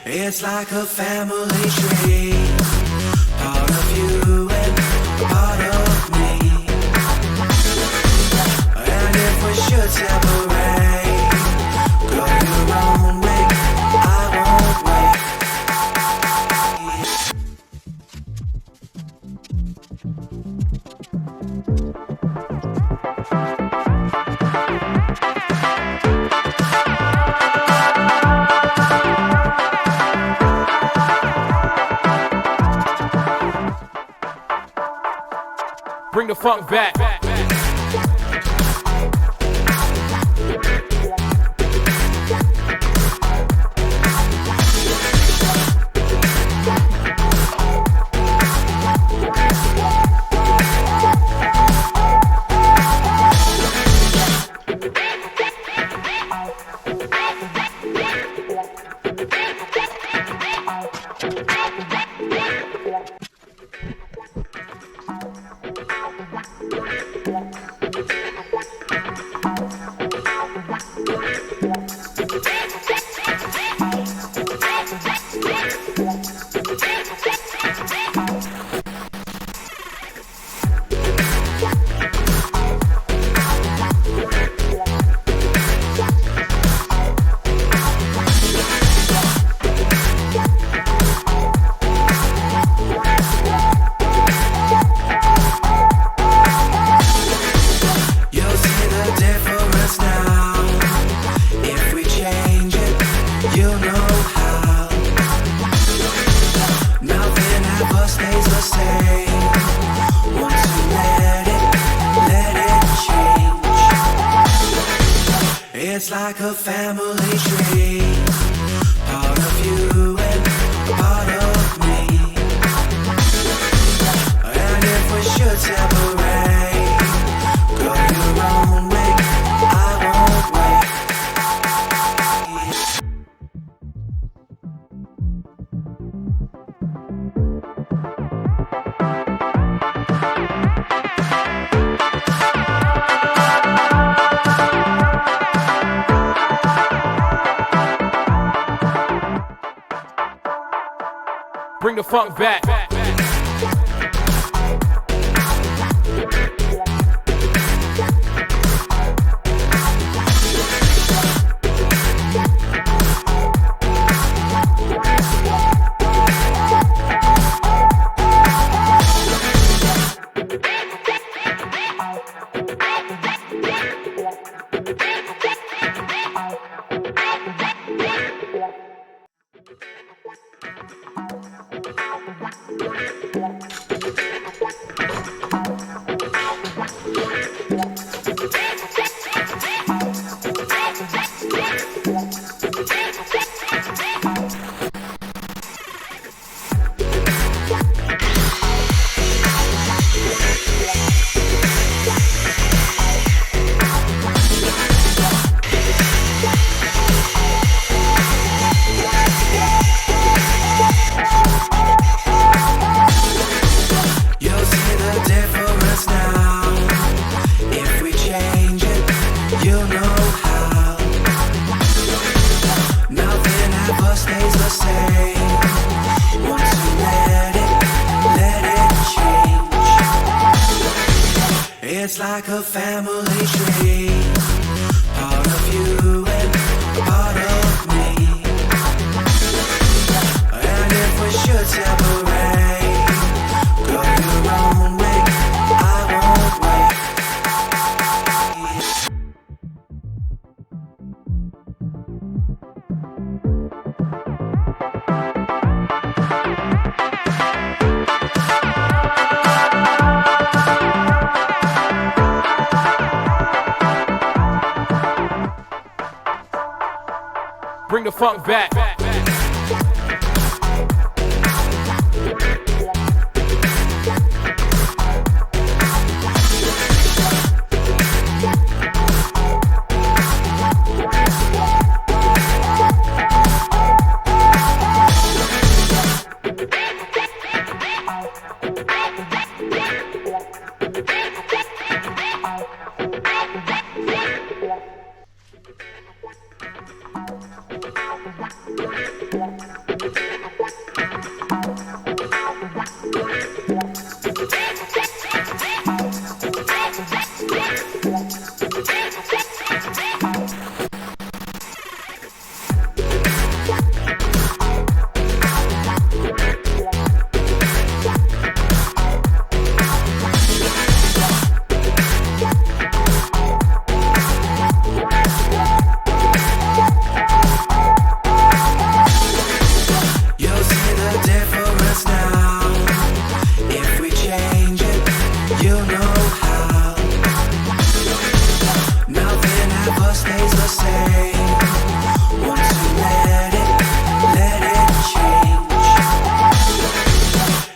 It's like a family tree, part of you and part of me. And if we should separate, go your own way, I won't wait. Bring the funk back. It's like a family tree, part of you and part of me. And if we should separate, go your own way, I won't wait. Bring the funk back. It's like a family tree, part of you and part of me. And if we should separate, go your own way, I won't wait. Bring the funk back.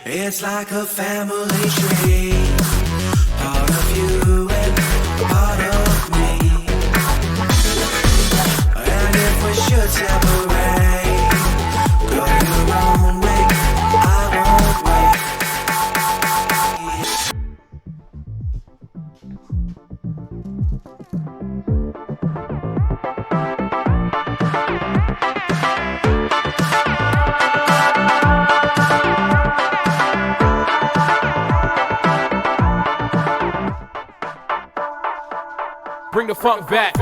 It's like a family tree, part of you and part of me. And if we should separate, go your own way, I won't wait. Bring the funk back.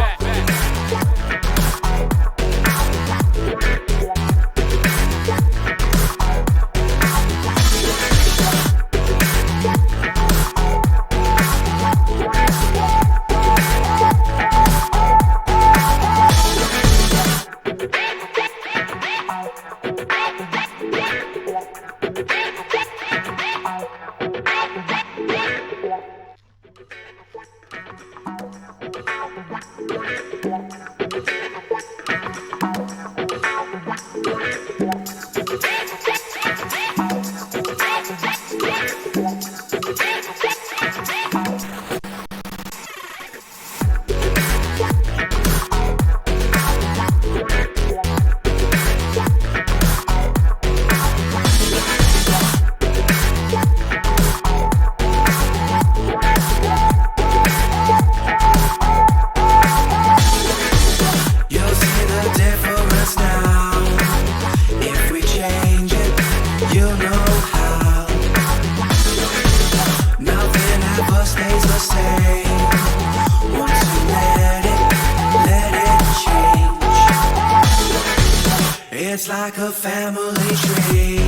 It's like a family tree,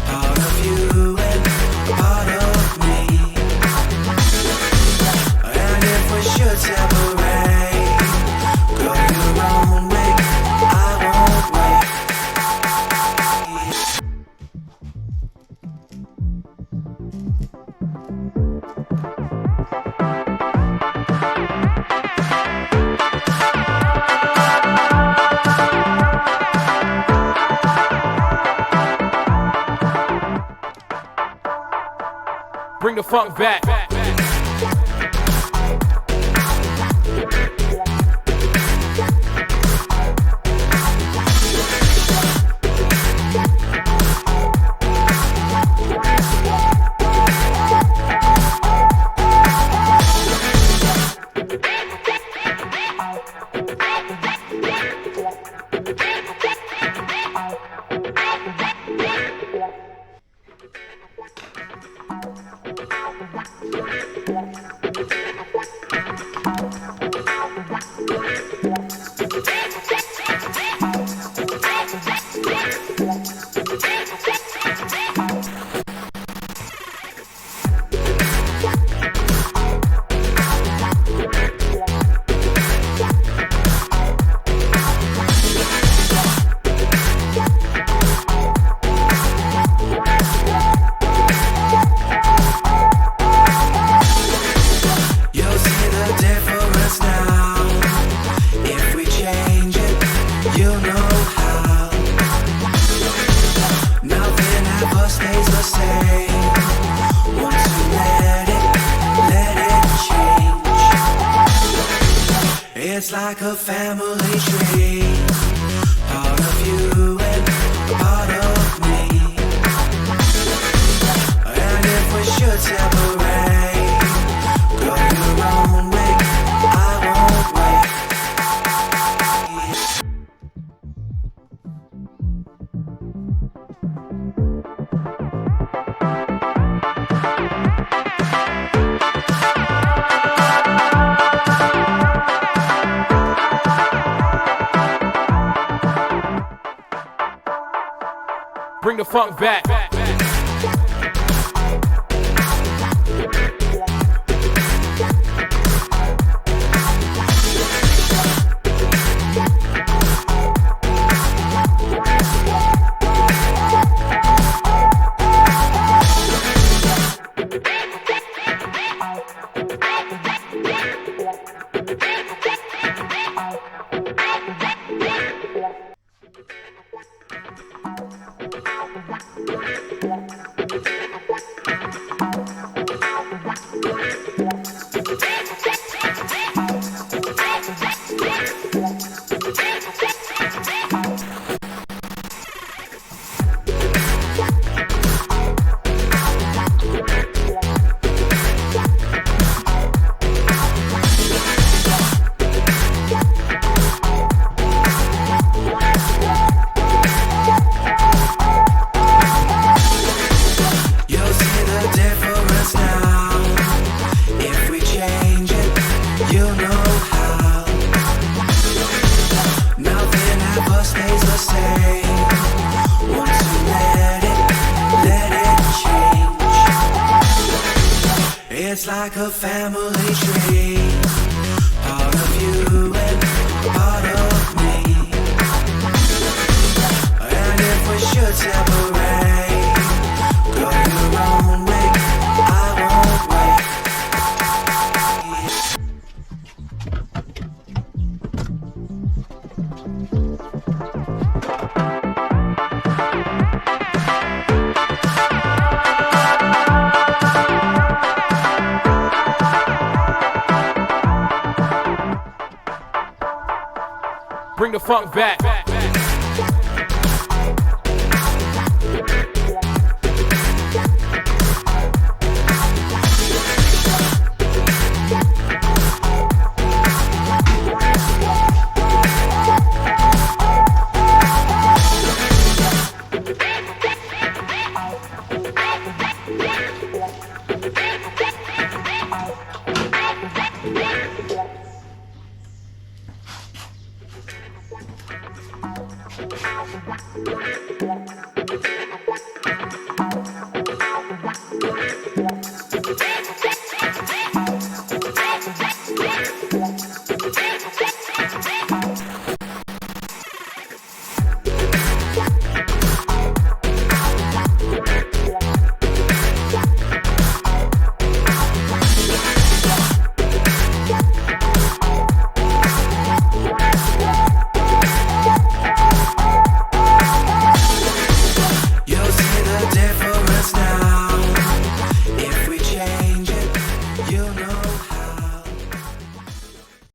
part of you and part of me. And if we should separate, go your own way, I won't wait. Bring the funk back. It's like a family tree. Part of you and part of me. And if we should separate, go your own way, I won't wait. Bring the funk back. It's like a family tree. Part of you and part of me. And if we should separate, go your own way, I won't wait. Bring the funk back. Yeah.